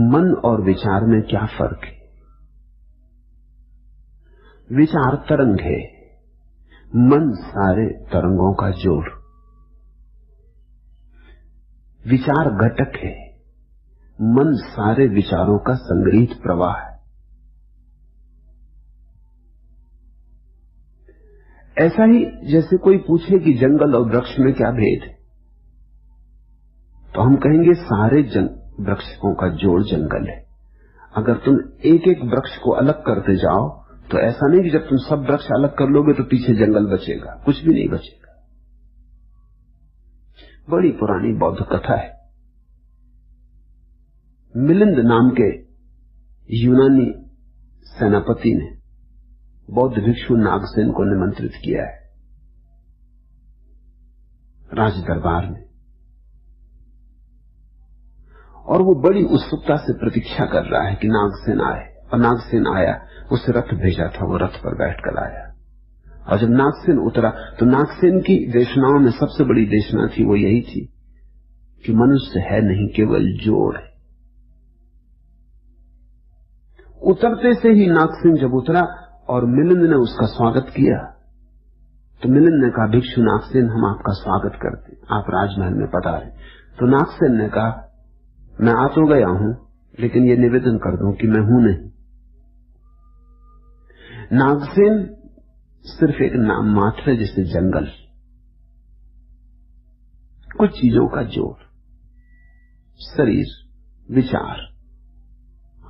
मन और विचार में क्या फर्क है? विचार तरंग है, मन सारे तरंगों का जोड़। विचार घटक है, मन सारे विचारों का संग्रहित प्रवाह है। ऐसा ही जैसे कोई पूछे कि जंगल और वृक्ष में क्या भेद है, तो हम कहेंगे सारे वृक्षों का जोड़ जंगल है। अगर तुम एक एक वृक्ष को अलग करते जाओ तो ऐसा नहीं कि जब तुम सब वृक्ष अलग कर लोगे तो पीछे जंगल बचेगा, कुछ भी नहीं बचेगा। बड़ी पुरानी बौद्ध कथा है। मिलिंद नाम के यूनानी सेनापति ने बौद्ध भिक्षु नागसेन को निमंत्रित किया है राज दरबार में, और वो बड़ी उत्सुकता से प्रतीक्षा कर रहा है कि नागसेन आए। और नागसेन आया, उसे रथ भेजा था, वो रथ पर बैठकर आया। और जब नागसेन उतरा तो नागसेन की देशनाओं में सबसे बड़ी देशना थी, वो यही थी कि मनुष्य है नहीं, केवल जोड़ है। उतरते से ही नागसेन जब उतरा और मिलिंद ने उसका स्वागत किया तो मिलिंद ने कहा, भिक्षु नागसेन, हम आपका स्वागत करते, आप राजमहल में पधारे। तो नागसेन ने कहा, मैं आ तो गया हूं, लेकिन ये निवेदन कर दूं कि मैं हूं नहीं। नागसेन सिर्फ एक नाम मात्र है, जैसे जंगल, कुछ चीजों का जोड़, शरीर, विचार,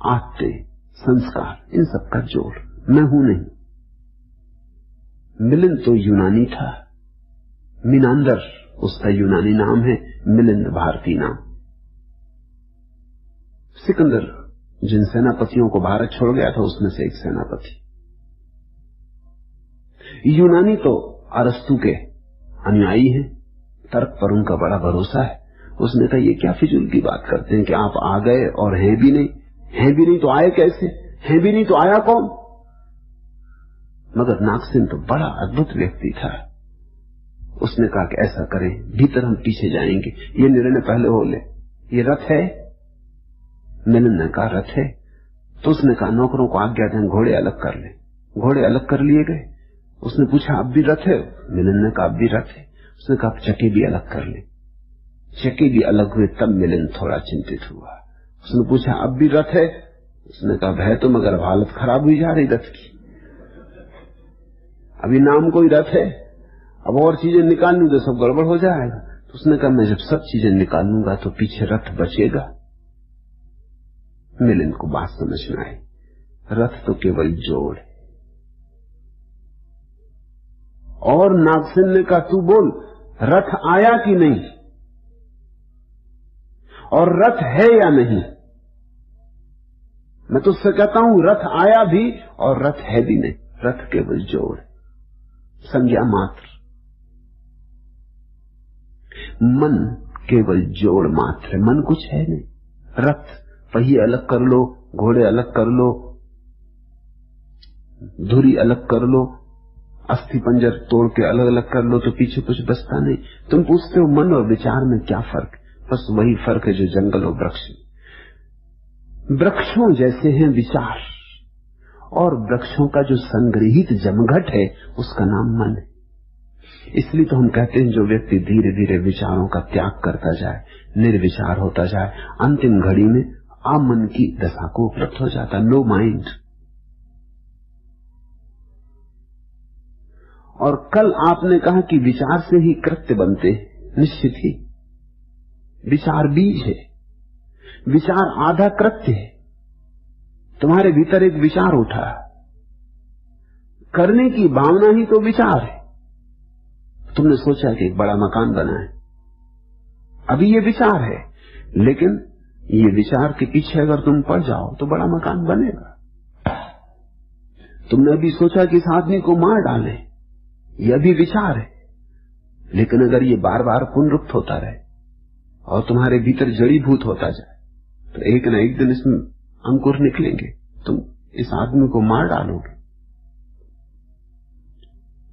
आत्ते, संस्कार, इन सब का जोड़, मैं हूं नहीं। मिलिंद तो यूनानी था, मिनांदर उसका यूनानी नाम है, मिलिंद भारतीय नाम। सिकंदर जिन सेनापतियों को भारत छोड़ गया था उसमें से एक सेनापति। यूनानी तो अरस्तु के अनुयायी हैं, तर्क पर उनका बड़ा भरोसा है। उसने कहा, ये क्या फिजूल की बात करते हैं कि आप आ गए और हैं भी नहीं तो आए कैसे, हैं भी नहीं तो आया कौन? मगर नागसेन तो बड़ा अद्भुत व्यक्ति था। उसने कहा कि ऐसा करें, भीतर हम पीछे जाएंगे, ये निर्णय पहले हो ले। ये रथ है? मिलिंद ने कहा, रथ है। तो उसने कहा, नौकरों को आज्ञा दें, घोड़े अलग कर ले। घोड़े अलग कर लिए गए। उसने पूछा, अब भी रथ है? मिलिंद ने कहा, अब भी रथ है। उसने कहा, चक्के भी अलग कर ले। चक्के भी अलग हुए। तब मिलिंद थोड़ा चिंतित हुआ। उसने पूछा, अब भी रथ है? उसने कहा, भय तो, मगर अब हालत खराब हुई जा रही रथ की। अभी नाम कोई रथ है, अब और चीजें निकाल लूं तो सब गड़बड़ हो जाएगा। तो उसने कहा, मैं जब सब चीजें निकाल लूंगा तो पीछे रथ बचेगा। मिलिंद को बात समझ में आई, रथ तो केवल जोड़ है। और नागसेन ने कहा, तू बोल, रथ आया कि नहीं, और रथ है या नहीं? मैं तुझसे कहता हूं, रथ आया भी और रथ है भी नहीं। रथ केवल जोड़, संज्ञा मात्र। मन केवल जोड़ मात्र है, मन कुछ है नहीं। रथ पहिए अलग कर लो, घोड़े अलग कर लो, धुरी अलग कर लो, अस्थि पंजर तोड़ के अलग अलग कर लो तो पीछे कुछ बचता नहीं। तुम पूछते हो मन और विचार में क्या फर्क? बस वही फर्क है जो जंगल और वृक्ष। वृक्षों जैसे हैं विचार, और वृक्षों का जो संग्रहित जमघट है उसका नाम मन है। इसलिए तो हम कहते हैं, जो व्यक्ति धीरे धीरे विचारों का त्याग करता जाए, निर्विचार होता जाए, अंतिम घड़ी में अमन की दशा को उपलब्ध हो जाता, नो माइंड। और कल आपने कहा कि विचार से ही कृत्य बनते हैं। निश्चित ही विचार बीज है, विचार आधा कृत्य है। तुम्हारे भीतर एक विचार उठा, करने की भावना ही तो विचार है। तुमने सोचा कि एक बड़ा मकान बनाए, अभी ये विचार है, लेकिन ये विचार के पीछे अगर तुम पड़ जाओ तो बड़ा मकान बनेगा। तुमने अभी सोचा कि इस आदमी को मार डालें, यह भी विचार है, लेकिन अगर ये बार बार पुनरुक्त होता रहे और तुम्हारे भीतर जड़ीभूत होता जाए तो एक न एक दिन इसमें अंकुर निकलेंगे, तुम इस आदमी को मार डालोगे।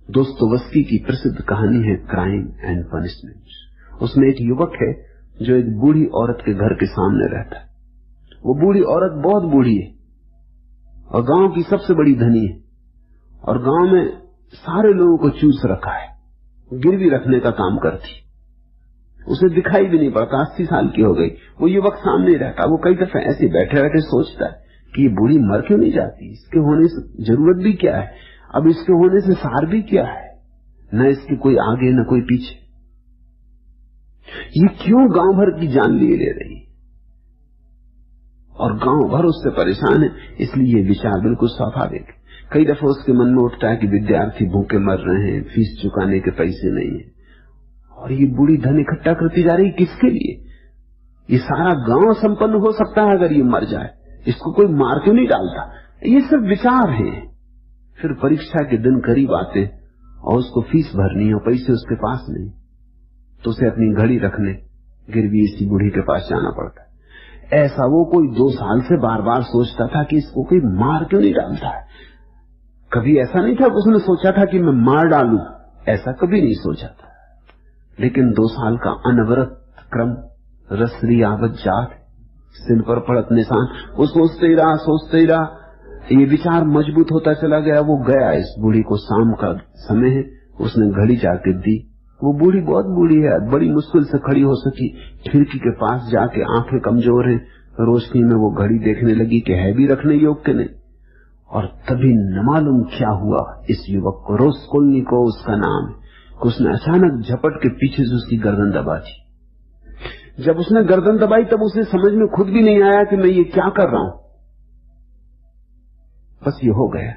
दोस्तोवस्की की प्रसिद्ध कहानी है क्राइम एंड पनिशमेंट। उसमें एक युवक है जो एक बूढ़ी औरत के घर के सामने रहता है। वो बूढ़ी औरत बहुत बूढ़ी है और गांव की सबसे बड़ी धनी है और गांव में सारे लोगों को चूस रखा है, गिरवी रखने का काम करती। उसे दिखाई भी नहीं पड़ता, 80 साल की हो गई। वो युवक सामने रहता, वो कई दफे ऐसे बैठे बैठे सोचता है कि ये बूढ़ी मर क्यों नहीं जाती, इसके होने से जरूरत भी क्या है, अब इसके होने से सार भी क्या है, न इसके कोई आगे न कोई पीछे, ये क्यों गांव भर की जान लिए ले रही और गांव भर उससे परेशान है। इसलिए ये विचार बिल्कुल स्वाभाविक है। कई दफे उसके मन में उठता है कि विद्यार्थी भूखे मर रहे हैं, फीस चुकाने के पैसे नहीं है और ये बूढ़ी धन इकट्ठा करती जा रही, किसके लिए? ये सारा गांव संपन्न हो सकता है अगर ये मर जाए, इसको कोई मार क्यों नहीं डालता? ये सब विचार हैं। फिर परीक्षा के दिन करीब आते और उसको फीस भरनी हो, पैसे उसके पास नहीं, तो उसे अपनी घड़ी रखने गिरवी इसी बूढ़ी के पास जाना पड़ता है। ऐसा वो कोई 2 साल से बार बार सोचता था कि इसको कोई मार क्यों नहीं डालता है। कभी ऐसा नहीं था कि उसने सोचा था कि मैं मार डालूं, ऐसा कभी नहीं सोचा था। लेकिन 2 साल का अनवरत क्रम, रसरी आवत जात, सिर पर पड़त निशान, वो सोचते ही रहा, ये विचार मजबूत होता चला गया। वो गया इस बूढ़ी को, शाम का समय है, उसने घड़ी जाके दी। वो बूढ़ी बहुत बूढ़ी है, बड़ी मुश्किल से खड़ी हो सकी। खिड़की के पास जाके, आंखें कमजोर हैं, रोशनी में वो घड़ी देखने लगी कि है भी रखने योग्य नहीं। और तभी न मालूम क्या हुआ इस युवक को, रोस्कोल्निकोव उसका नाम है, उसने अचानक झपट के पीछे से उसकी गर्दन दबा दी। जब उसने गर्दन दबाई तब उसे समझ में खुद भी नहीं आया कि मैं ये क्या कर रहा हूं, बस ये हो गया।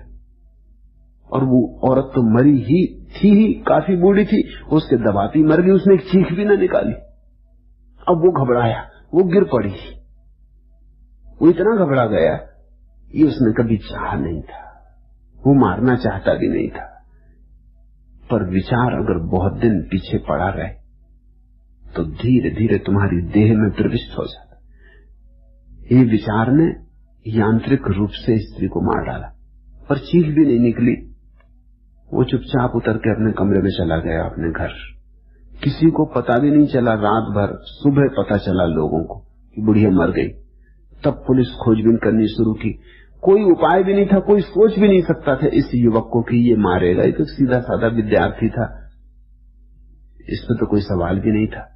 और वो औरत तो मरी ही थी, काफी बूढ़ी थी, उसके दबाती मर गई, उसने एक चीख भी ना निकाली। अब वो घबराया, वो गिर पड़ी, वो इतना घबरा गया, ये उसने कभी चाहा नहीं था, वो मारना चाहता भी नहीं था। पर विचार अगर बहुत दिन पीछे पड़ा रहे तो धीरे धीरे तुम्हारी देह में प्रविष्ट हो जाता। ये विचार ने यांत्रिक रूप से स्त्री को मार डाला, पर चीख भी नहीं निकली। वो चुपचाप उतर के अपने कमरे में चला गया, अपने घर। किसी को पता भी नहीं चला रात भर। सुबह पता चला लोगों को कि बुढ़िया मर गई। तब पुलिस खोजबीन करनी शुरू की। कोई उपाय भी नहीं था, कोई सोच भी नहीं सकता था इस युवक को कि ये मारेगा। ये तो सीधा साधा विद्यार्थी था, इसमें तो कोई सवाल भी नहीं था।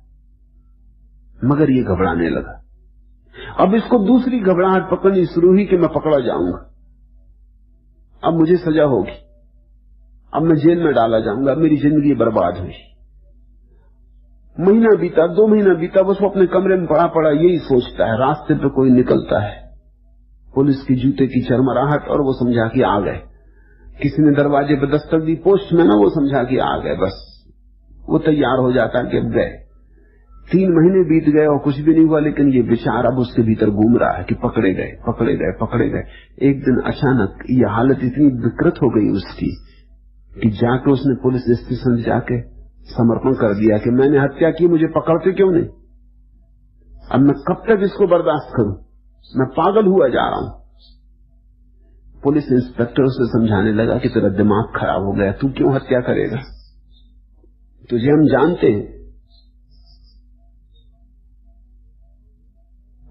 मगर ये घबराने लगा। अब इसको दूसरी घबराहट पकड़नी शुरू हुई कि मैं पकड़ा जाऊंगा, अब मुझे सजा होगी, अब मैं जेल में डाला जाऊंगा, मेरी जिंदगी बर्बाद हुई। महीना बीता, 2 महीना बीता, बस वो अपने कमरे में पड़ा यही सोचता है। रास्ते पे कोई निकलता है, पुलिस की जूते की चरमराहट, और वो समझा कि आ गए। किसी ने दरवाजे पर दस्तक दी, पोस्टमैन, वो समझा कि आ गए। बस वो तैयार हो जाता है कि अब गए। 3 महीने बीत गए और कुछ भी नहीं हुआ, लेकिन ये विचार अब उसके भीतर घूम रहा है कि पकड़े गए, पकड़े गए, पकड़े गए। एक दिन अचानक ये हालत इतनी विकृत हो गई उसकी कि जाके उसने पुलिस स्टेशन जाके समर्पण कर दिया कि मैंने हत्या की, मुझे पकड़ते क्यों नहीं, अब मैं कब तक इसको बर्दाश्त करूं, मैं पागल हुआ जा रहा हूं। पुलिस इंस्पेक्टर उसे समझाने लगा कि तेरा दिमाग खराब हो गया, तू क्यों हत्या करेगा, तुझे हम जानते हैं,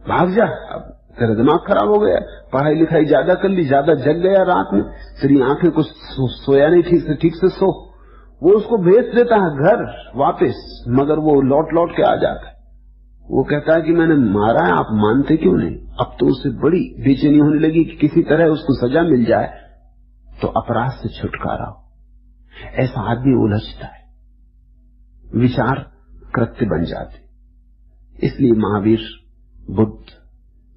भाग जा, अब तेरा दिमाग खराब हो गया, पढ़ाई लिखाई ज्यादा कर ली, ज्यादा जग गया रात में, तेरी आंखें कुछ सोया नहीं ठीक से सो। वो उसको भेज देता है घर वापस, मगर वो लौट लौट के आ जाता है। वो कहता है कि मैंने मारा है, आप मानते क्यों नहीं। अब तो उसे बड़ी बेचैनी होने लगी कि किसी तरह उसको सजा मिल जाए तो अपराध से छुटकारा हो। ऐसा आदमी उलझता है, विचार कृत्य बन जाते। इसलिए महावीर, बुद्ध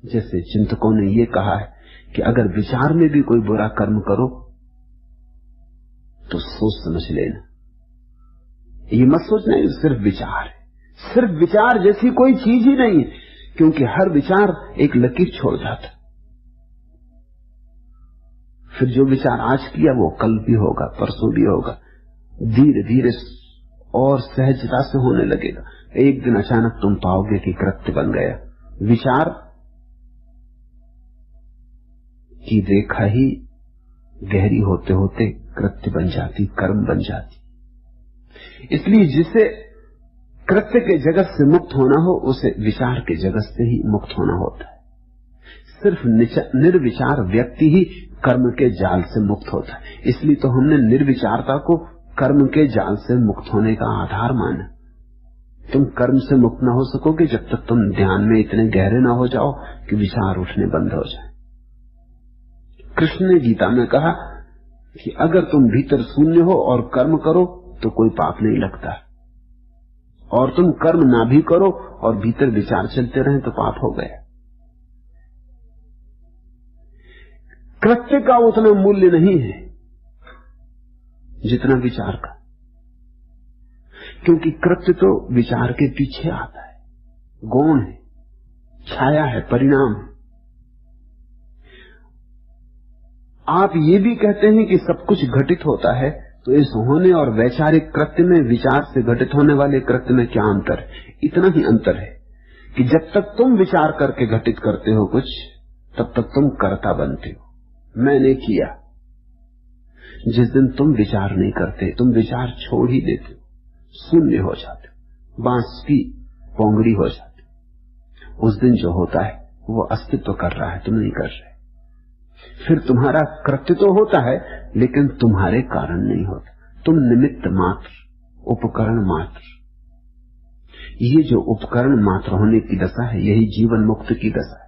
जैसे चिंतकों ने ये कहा है कि अगर विचार में भी कोई बुरा कर्म करो तो सोच समझ लेना। ये मत सोचना कि सिर्फ विचार है, सिर्फ विचार जैसी कोई चीज ही नहीं है, क्योंकि हर विचार एक लकीर छोड़ जाता। फिर जो विचार आज किया वो कल भी होगा, परसों भी होगा, धीरे धीरे और सहजता से होने लगेगा। एक दिन अचानक तुम पाओगे कि कृत्य बन गया। विचार की रेखा ही गहरी होते होते कृत्य बन जाती, कर्म बन जाती। इसलिए जिसे कृत्य के जगत से मुक्त होना हो उसे विचार के जगत से ही मुक्त होना होता है। सिर्फ निर्विचार व्यक्ति ही कर्म के जाल से मुक्त होता है। इसलिए तो हमने निर्विचारता को कर्म के जाल से मुक्त होने का आधार माना। तुम कर्म से मुक्त ना हो सकोगे जब तक तुम ध्यान में इतने गहरे ना हो जाओ कि विचार उठने बंद हो जाए। कृष्ण ने गीता में कहा कि अगर तुम भीतर शून्य हो और कर्म करो तो कोई पाप नहीं लगता, और तुम कर्म ना भी करो और भीतर विचार चलते रहें तो पाप हो गया। कृत्य का उतना मूल्य नहीं है जितना विचार का, क्योंकि कृत्य तो विचार के पीछे आता है, गौण है, छाया है, परिणाम है। आप ये भी कहते हैं कि सब कुछ घटित होता है, तो इस होने और वैचारिक कृत्य में विचार से घटित होने वाले कृत्य में क्या अंतर है? इतना ही अंतर है कि जब तक तुम विचार करके घटित करते हो कुछ, तब तक तुम कर्ता बनते हो, मैंने किया। जिस दिन तुम विचार नहीं करते, तुम विचार छोड़ ही देते हो, शून्य हो जाते हो, बांस की पोंगड़ी हो जाते हो, उस दिन जो होता है वो अस्तित्व कर रहा है, तुम नहीं कर रहे। फिर तुम्हारा कृत्य तो होता है लेकिन तुम्हारे कारण नहीं होता, तुम निमित्त मात्र, उपकरण मात्र। ये जो उपकरण मात्र होने की दशा है, यही जीवन मुक्त की दशा है।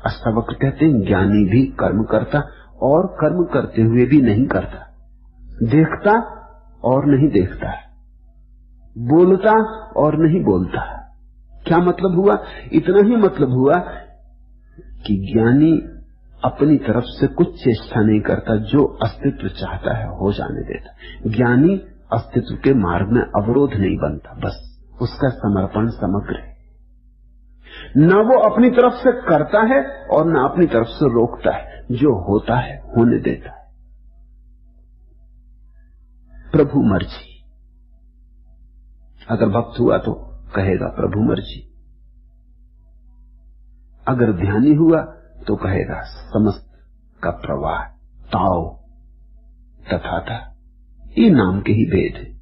अष्टावक्र कहते हैं ज्ञानी भी कर्म करता और कर्म करते हुए भी नहीं करता, देखता और नहीं देखता, बोलता और नहीं बोलता। क्या मतलब हुआ? इतना ही मतलब हुआ कि ज्ञानी अपनी तरफ से कुछ चेष्टा नहीं करता, जो अस्तित्व चाहता है हो जाने देता। ज्ञानी अस्तित्व के मार्ग में अवरोध नहीं बनता, बस उसका समर्पण समग्र है। न वो अपनी तरफ से करता है और न अपनी तरफ से रोकता है, जो होता है होने देता है। प्रभु मर्जी। अगर भक्त हुआ तो कहेगा प्रभु मर्जी, अगर ध्यानी हुआ तो कहेगा समस्त का प्रवाह, ताओ, तथाता। ये नाम के ही भेद है।